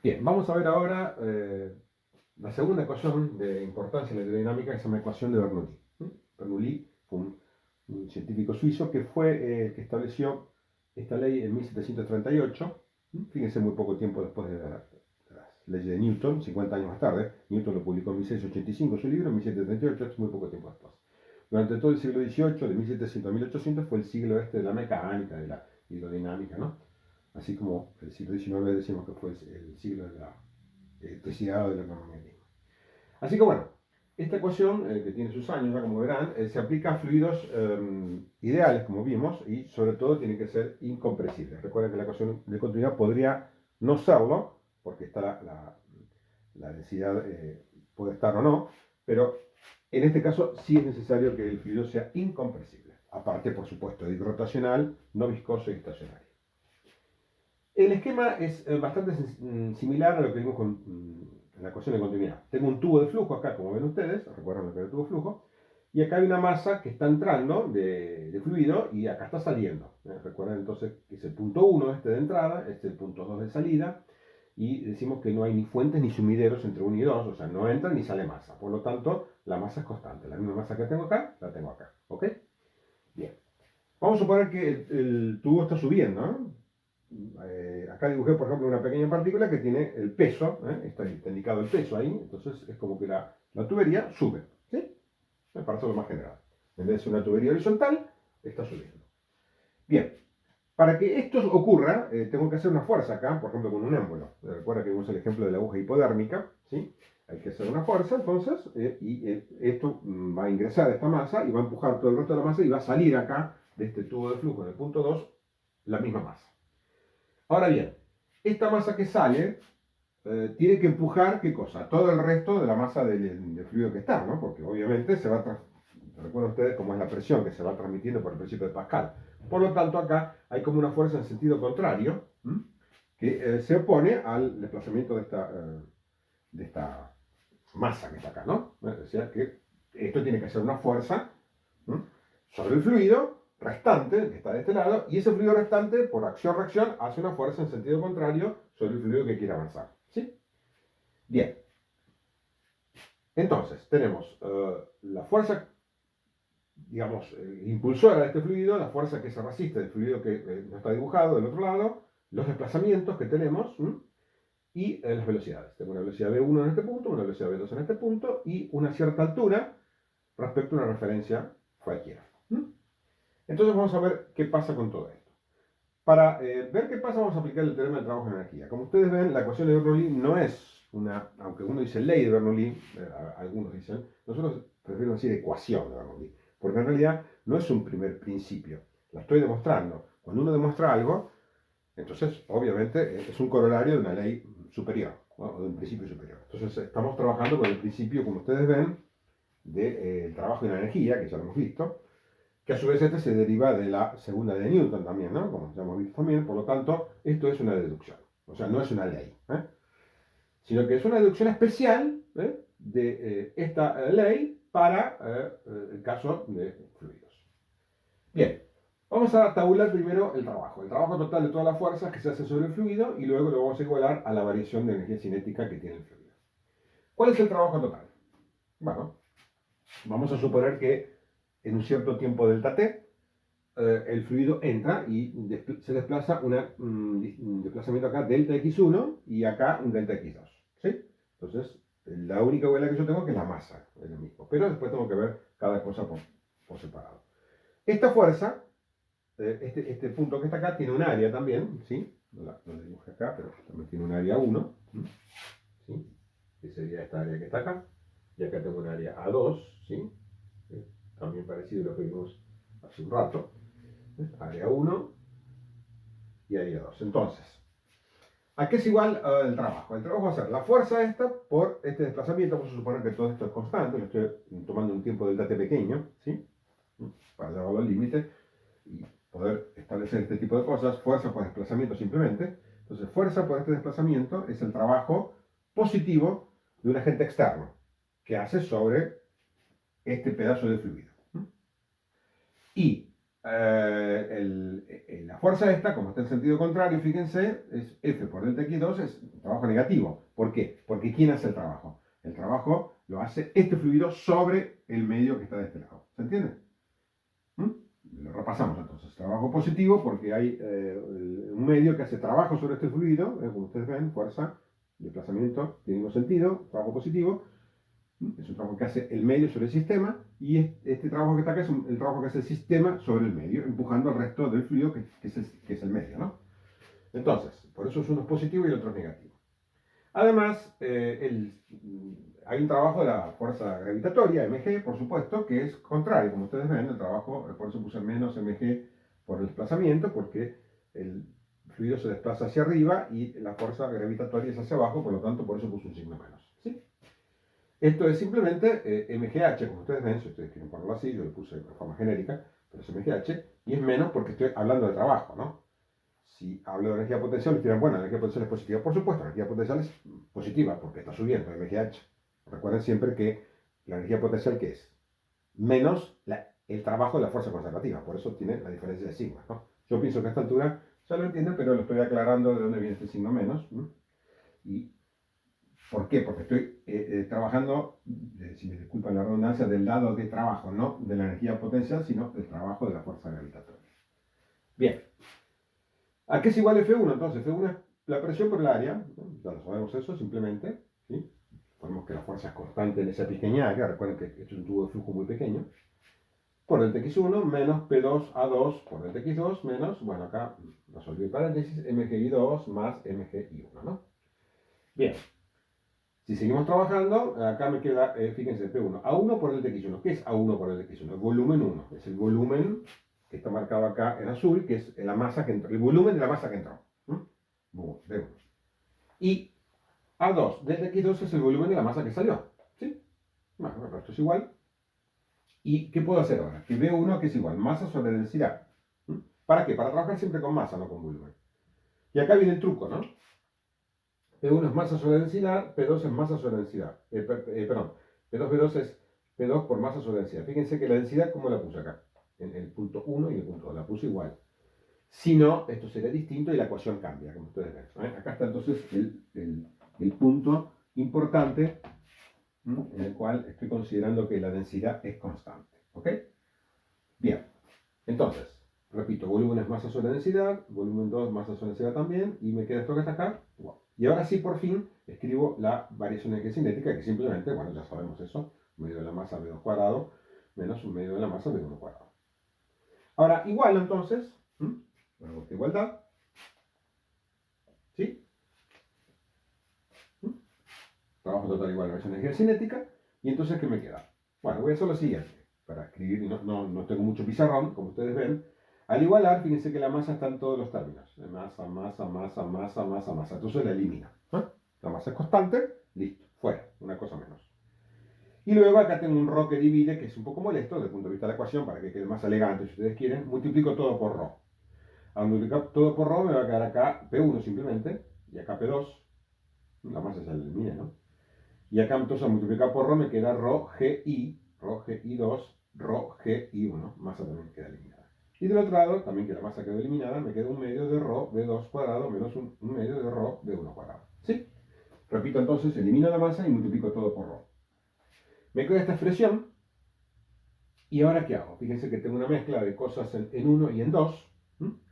Bien, vamos a ver ahora la segunda ecuación de importancia en la hidrodinámica, que se llama ecuación de Bernoulli. Bernoulli fue un científico suizo que fue que estableció esta ley en 1738. Fíjense, muy poco tiempo después de las leyes de Newton, 50 años más tarde. Newton lo publicó en 1685 su libro, en 1738, es muy poco tiempo después. Durante todo el siglo XVIII, de 1700 a 1800, fue el siglo este de la mecánica, de la hidrodinámica, ¿no? Así como el siglo XIX decimos que fue el siglo de la electricidad o del electromagnetismo. Así que bueno, esta ecuación, que tiene sus años, ya como verán, se aplica a fluidos ideales, como vimos, y sobre todo tiene que ser incompresibles. Recuerden que la ecuación de continuidad podría no serlo, porque está la densidad, puede estar o no, pero en este caso sí es necesario que el fluido sea incompresible. Aparte, por supuesto, de rotacional, no viscoso y estacionario. El esquema es bastante similar a lo que vimos con la ecuación de continuidad. Tengo un tubo de flujo acá, como ven ustedes, recuerdan lo que era el tubo de flujo, y acá hay una masa que está entrando de fluido y acá está saliendo. Recuerden entonces que es el punto 1 este de entrada, este es el punto 2 de salida, y decimos que no hay ni fuentes ni sumideros entre 1 y 2, o sea, no entra ni sale masa. Por lo tanto, la masa es constante. La misma masa que tengo acá, la tengo acá. ¿Ok? Bien. Vamos a suponer que el tubo está subiendo, ¿no? Acá dibujé, por ejemplo, una pequeña partícula que tiene el peso, está indicado el peso ahí, entonces es como que la tubería sube, ¿sí? Para hacerlo más general. En vez de ser una tubería horizontal, está subiendo. Bien, para que esto ocurra, tengo que hacer una fuerza acá, por ejemplo, con un émbolo. Recuerda que vimos el ejemplo de la aguja hipodérmica, ¿sí? Hay que hacer una fuerza, entonces, esto va a ingresar a esta masa y va a empujar todo el resto de la masa y va a salir acá de este tubo de flujo en el punto 2 la misma masa. Ahora bien, esta masa que sale tiene que empujar, ¿qué cosa? Todo el resto de la masa del fluido que está, ¿no? Porque obviamente se va a... Recuerden ustedes cómo es la presión que se va transmitiendo por el principio de Pascal. Por lo tanto, acá hay como una fuerza en sentido contrario, que se opone al desplazamiento de esta masa que está acá, ¿no? O sea que esto tiene que ser una fuerza sobre el fluido restante que está de este lado, y ese fluido restante, por acción-reacción, hace una fuerza en sentido contrario sobre el fluido que quiere avanzar. ¿Sí? Bien. Entonces, tenemos la fuerza, digamos, impulsora de este fluido, la fuerza que se resiste del fluido que no está dibujado del otro lado, los desplazamientos que tenemos, y las velocidades. Tengo una velocidad v1 en este punto, una velocidad v2 en este punto, y una cierta altura respecto a una referencia cualquiera. Entonces vamos a ver qué pasa con todo esto. Para ver qué pasa, vamos a aplicar el teorema del trabajo en energía. Como ustedes ven, la ecuación de Bernoulli no es una, aunque uno dice ley de Bernoulli, algunos dicen, nosotros preferimos decir ecuación de Bernoulli, porque en realidad no es un primer principio, la estoy demostrando. Cuando uno demuestra algo, entonces obviamente es un corolario de una ley superior, ¿no? O de un principio superior. Entonces estamos trabajando con el principio, como ustedes ven, del trabajo en la energía, que ya lo hemos visto, que a su vez este se deriva de la segunda de Newton también, ¿no? Como ya hemos visto también, por lo tanto, esto es una deducción, o sea, no es una ley, sino que es una deducción especial de esta ley para el caso de fluidos. Bien, vamos a tabular primero el trabajo total de todas las fuerzas que se hace sobre el fluido, y luego lo vamos a igualar a la variación de energía cinética que tiene el fluido. ¿Cuál es el trabajo total? Bueno, vamos a suponer que en un cierto tiempo delta t, el fluido entra y se desplaza un desplazamiento acá delta x1 y acá un delta x2. ¿Sí? Entonces, la única huella que yo tengo que es la masa, es lo mismo. Pero después tengo que ver cada cosa por separado. Esta fuerza, este punto que está acá, tiene un área también, ¿sí? No lo dibujé acá, pero también tiene un área 1, ¿sí? Que sería esta área que está acá. Y acá tengo un área A2, ¿sí? También parecido a lo que vimos hace un rato. Área 1 y área 2. Entonces, ¿a qué es igual el trabajo? El trabajo va a ser la fuerza esta por este desplazamiento. Vamos a suponer que todo esto es constante. Lo estoy tomando un tiempo delta t pequeño, ¿sí? Para llevarlo al límite y poder establecer este tipo de cosas. Fuerza por desplazamiento simplemente. Entonces, fuerza por este desplazamiento es el trabajo positivo de un agente externo que hace sobre este pedazo de fluido. Y la fuerza esta, como está en sentido contrario, fíjense, es F por delta X2, es trabajo negativo. ¿Por qué? Porque ¿quién hace el trabajo? El trabajo lo hace este fluido sobre el medio que está de este lado. ¿Se entiende? ¿Mm? Lo repasamos entonces. Trabajo positivo porque hay un medio que hace trabajo sobre este fluido, como ustedes ven, fuerza, desplazamiento, tiene un sentido, trabajo positivo. Es un trabajo que hace el medio sobre el sistema y este trabajo que está acá es el trabajo que hace el sistema sobre el medio, empujando al resto del fluido que es el medio, ¿no? Entonces, por eso uno es positivo y el otro es negativo. Además, hay un trabajo de la fuerza gravitatoria, mg, por supuesto, que es contrario, como ustedes ven, el trabajo, por eso puse menos mg por el desplazamiento, porque el fluido se desplaza hacia arriba y la fuerza gravitatoria es hacia abajo, por lo tanto, por eso puse un signo menos. ¿Sí? Esto es simplemente MGH, como ustedes ven, si ustedes quieren ponerlo así, yo lo puse de forma genérica, pero es MGH, y es menos porque estoy hablando de trabajo, ¿no? Si hablo de energía potencial, ustedes dirán, bueno, la energía potencial es positiva. Por supuesto, la energía potencial es positiva porque está subiendo, MGH. Recuerden siempre que la energía potencial, ¿qué es? Menos el trabajo de la fuerza conservativa, por eso tiene la diferencia de sigma, ¿no? Yo pienso que a esta altura ya lo entienden, pero lo estoy aclarando de dónde viene este signo menos, ¿no? Y ¿por qué? Porque estoy trabajando, si me disculpan la redundancia, del lado de trabajo, no de la energía potencial, sino del trabajo de la fuerza gravitatoria. Bien. ¿A qué es igual F1? Entonces, F1 es la presión por el área, ¿no? Ya lo sabemos eso, simplemente. ¿Sí? Sabemos que la fuerza es constante en esa pequeña área, recuerden que esto es un tubo de flujo muy pequeño. Por el X1 menos P2A2 por el X2 menos, bueno, acá resolví el paréntesis, MGI2 más MGI1, ¿no? Bien. Si seguimos trabajando, acá me queda, fíjense, P1, A1 por el X1. ¿Qué es A1 por el X1? El volumen 1. Es el volumen que está marcado acá en azul, que es la masa que entró, el volumen de la masa que entró. B1. Y A2 del X2 es el volumen de la masa que salió. ¿Sí? Bueno, esto es igual. ¿Y qué puedo hacer ahora? Que B1 que es igual, masa sobre densidad. ¿Para qué? Para trabajar siempre con masa, no con volumen. Y acá viene el truco, ¿no? P1 es masa sobre densidad, P2 es masa sobre densidad. Perdón, P2 es P2 por masa sobre densidad. Fíjense que la densidad, ¿cómo la puse acá? En el punto 1 y el punto 2, la puse igual. Si no, esto sería distinto y la ecuación cambia, como ustedes ven. Acá está entonces el punto importante en el cual estoy considerando que la densidad es constante. ¿Ok? Bien, entonces, repito, volumen es masa sobre densidad, volumen 2 masa sobre densidad también, y me queda esto que está acá. Wow. Y ahora sí, por fin, escribo la variación de energía cinética, que simplemente, bueno, ya sabemos eso, medio de la masa B2 cuadrado menos un medio de la masa B1 cuadrado. Ahora, igual entonces, bueno, esta igualdad, ¿sí? Trabajo total igual a variación de energía cinética, y entonces, ¿qué me queda? Bueno, voy a hacer lo siguiente, para escribir, y no tengo mucho pizarrón, como ustedes ven. Al igualar, fíjense que la masa está en todos los términos. Masa, masa, masa, masa, masa, masa. Entonces la elimino. La masa es constante, listo, fuera, una cosa menos. Y luego acá tengo un ρ que divide, que es un poco molesto desde el punto de vista de la ecuación, para que quede más elegante si ustedes quieren. Multiplico todo por ρ. Al multiplicar todo por ρ me va a quedar acá P1 simplemente, y acá P2. La masa se elimina, ¿no? Y acá entonces al multiplicar por ρ me queda ρGI, ρGI2, ρGI1. Masa también queda eliminada. Y del otro lado, también que la masa quedó eliminada, me queda un medio de ρ B2 cuadrado menos un medio de ρ B1 cuadrado. ¿Sí? Repito entonces, elimino la masa y multiplico todo por ρ. Me queda esta expresión. ¿Y ahora qué hago? Fíjense que tengo una mezcla de cosas en 1 y en 2.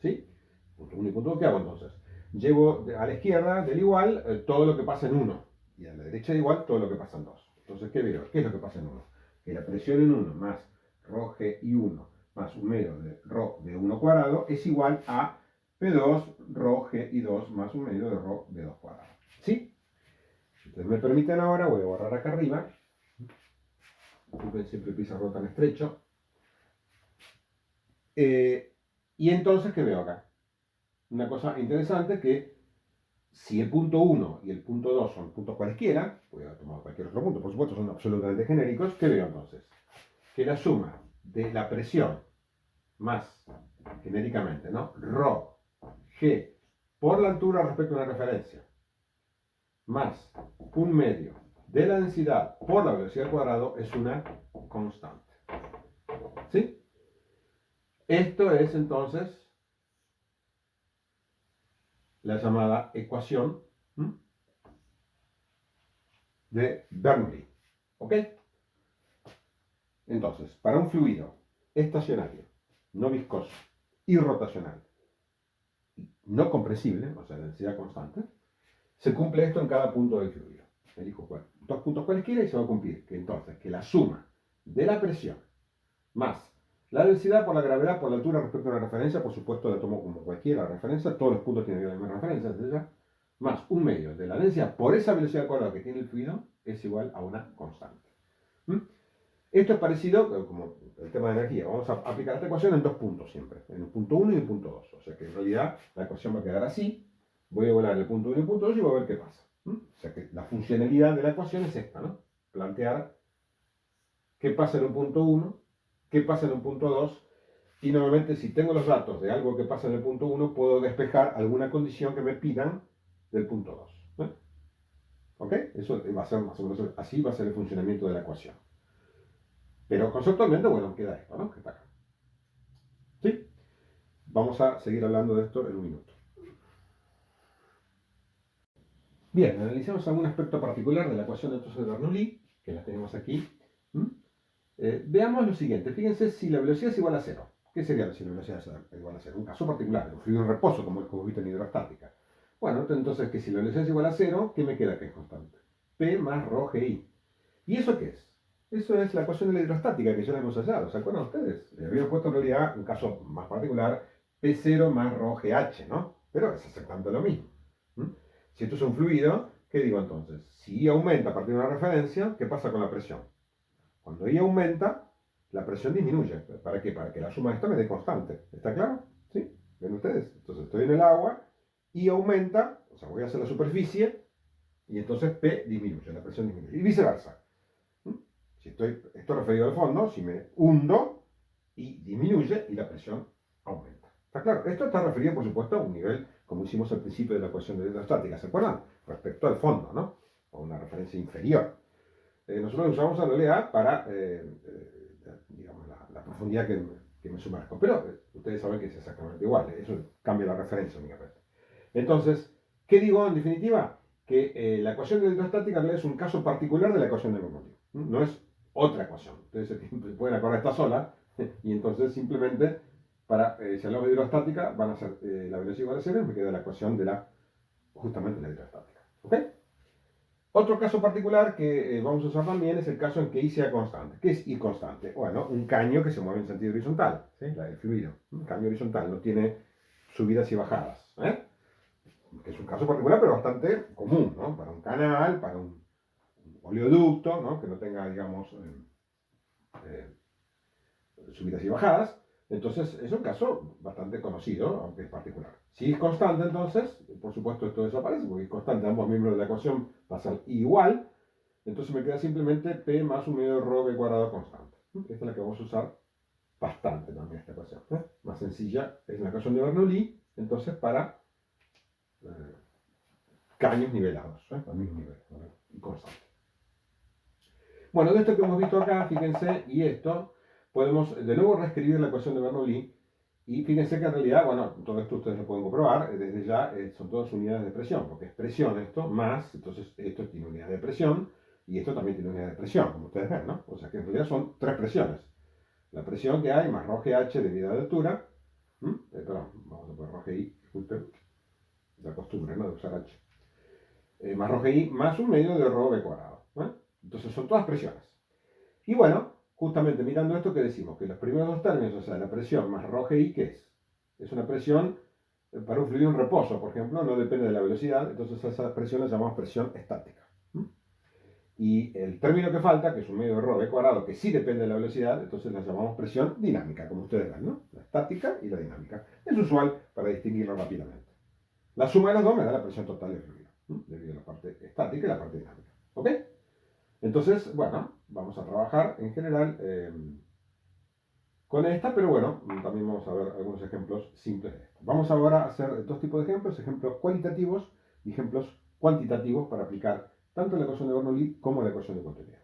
¿Sí? Punto 1 y punto 2. ¿Qué hago entonces? Llevo a la izquierda del igual todo lo que pasa en 1. Y a la derecha del igual todo lo que pasa en 2. Entonces, ¿qué veo? ¿Qué es lo que pasa en 1? Que la presión en 1 más ρg1 más un medio de ρ de 1 cuadrado es igual a P2 ρg2 más un medio de ρ de 2 cuadrado. ¿Sí? Si ustedes me permiten ahora, voy a borrar acá arriba. Disculpen siempre el pizarrón tan estrecho. Y entonces, ¿qué veo acá? Una cosa interesante que si el punto 1 y el punto 2 son puntos cualesquiera, voy a tomar cualquier otro punto, por supuesto, son absolutamente genéricos, ¿qué veo entonces? Que la suma de la presión más, genéricamente, ¿no? Rho, G, por la altura respecto a una referencia, más un medio de la densidad por la velocidad al cuadrado es una constante. ¿Sí? Esto es entonces la llamada ecuación de Bernoulli. ¿Ok? Entonces, para un fluido estacionario, no viscoso y rotacional, no compresible, o sea, densidad constante, se cumple esto en cada punto del fluido. Elijo dos puntos cualquiera y se va a cumplir. Que entonces, que la suma de la presión más la densidad por la gravedad por la altura respecto a una referencia, por supuesto la tomo como cualquiera referencia, todos los puntos tienen la misma referencia, desde ya, más un medio de la densidad por esa velocidad cuadrada que tiene el fluido es igual a una constante. Esto es parecido, como el tema de energía, vamos a aplicar esta ecuación en dos puntos siempre, en el punto 1 y el punto 2. O sea que en realidad la ecuación va a quedar así, voy a volar el punto 1 y el punto 2 y voy a ver qué pasa. O sea que la funcionalidad de la ecuación es esta, ¿no? Plantear qué pasa en un punto 1, qué pasa en un punto 2, y normalmente si tengo los datos de algo que pasa en el punto 1, puedo despejar alguna condición que me pidan del punto 2. ¿Ok? Eso va a ser más o menos así, va a ser el funcionamiento de la ecuación. Pero conceptualmente, bueno, queda esto, ¿no? Que está acá. ¿Sí? Vamos a seguir hablando de esto en un minuto. Bien, analicemos algún aspecto particular de la ecuación entonces de Bernoulli, que la tenemos aquí. Veamos lo siguiente. Fíjense si la velocidad es igual a cero. ¿Qué sería si la velocidad es igual a cero? Un caso particular, un fluido en reposo, como el que hemos visto en hidrostática. Bueno, entonces que si la velocidad es igual a cero, ¿qué me queda que es constante? P más ρ GI. ¿Y eso qué es? Eso es la ecuación de la hidrostática que ya la hemos hallado. ¿Se acuerdan ustedes? Le habíamos puesto en realidad un caso más particular, P0 más ρ GH, ¿no? Pero es exactamente lo mismo. Si esto es un fluido, ¿qué digo entonces? Si I aumenta a partir de una referencia, ¿qué pasa con la presión? Cuando I aumenta, la presión disminuye. ¿Para qué? Para que la suma de esta me dé constante. ¿Está claro? ¿Sí? ¿Ven ustedes? Entonces estoy en el agua, I aumenta, o sea, voy a hacer la superficie, y entonces P disminuye, la presión disminuye. Y viceversa. Si esto referido al fondo, si me hundo, I disminuye y la presión aumenta. ¿Está claro? Esto está referido, por supuesto, a un nivel, como hicimos al principio de la ecuación de hidrostática, ¿se acuerdan? Respecto al fondo, ¿no? A una referencia inferior. Nosotros usamos en realidad para, digamos, la profundidad que me sumerjo. Pero ustedes saben que es exactamente igual. Eso cambia la referencia únicamente. Entonces, ¿qué digo en definitiva? Que la ecuación de hidrostática es un caso particular de la ecuación de Bernoulli. No es otra ecuación. Ustedes se pueden acordar esta sola. Y entonces simplemente, si hablamos de hidrostática, van a ser la velocidad igual a cero y me queda la ecuación de justamente la hidrostática. ¿Ok? Otro caso particular que vamos a usar también es el caso en que I sea constante. ¿Qué es I constante? Bueno, un caño que se mueve en sentido horizontal, ¿sí? La del fluido. Un caño horizontal no tiene subidas y bajadas. Que es un caso particular, pero bastante común, ¿no? Para un canal, para un oleoducto, ¿no? Que no tenga, digamos, subidas y bajadas. Entonces, es un caso bastante conocido, aunque es particular. Si es constante, entonces, por supuesto, esto desaparece, porque es constante, ambos miembros de la ecuación pasan igual. Entonces me queda simplemente P más un medio de ρ v cuadrado constante. Esta es la que vamos a usar bastante también, esta ecuación. Más sencilla es la ecuación de Bernoulli, entonces para caños nivelados, al mismo nivel, y constante. Bueno, de esto que hemos visto acá, fíjense, y esto, podemos de nuevo reescribir la ecuación de Bernoulli, y fíjense que en realidad, bueno, todo esto ustedes lo pueden comprobar, desde ya son todas unidades de presión, porque es presión esto, más, entonces esto tiene unidad de presión, y esto también tiene unidad de presión, como ustedes ven, ¿no? O sea que en realidad son tres presiones. La presión que hay más ρGH debido a la altura, perdón, vamos a poner ρGI, disculpen, la costumbre, ¿no? De usar H. Más ρGI más un medio de ρv cuadrado. Entonces son todas presiones. Y bueno, justamente mirando esto, ¿qué decimos? Que los primeros dos términos, o sea, la presión más ρGI, ¿qué es? Es una presión para un fluido en reposo, por ejemplo, no depende de la velocidad, entonces a esa presión la llamamos presión estática. Y el término que falta, que es un medio de ρv cuadrado, que sí depende de la velocidad, entonces la llamamos presión dinámica, como ustedes ven, ¿no? La estática y la dinámica. Es usual para distinguirlo rápidamente. La suma de las dos me da la presión total del fluido, debido a la parte estática y la parte dinámica. ¿Ok? Entonces, bueno, vamos a trabajar en general con esta, pero bueno, también vamos a ver algunos ejemplos simples de esto. Vamos ahora a hacer dos tipos de ejemplos cualitativos y ejemplos cuantitativos para aplicar tanto la ecuación de Bernoulli como la ecuación de continuidad.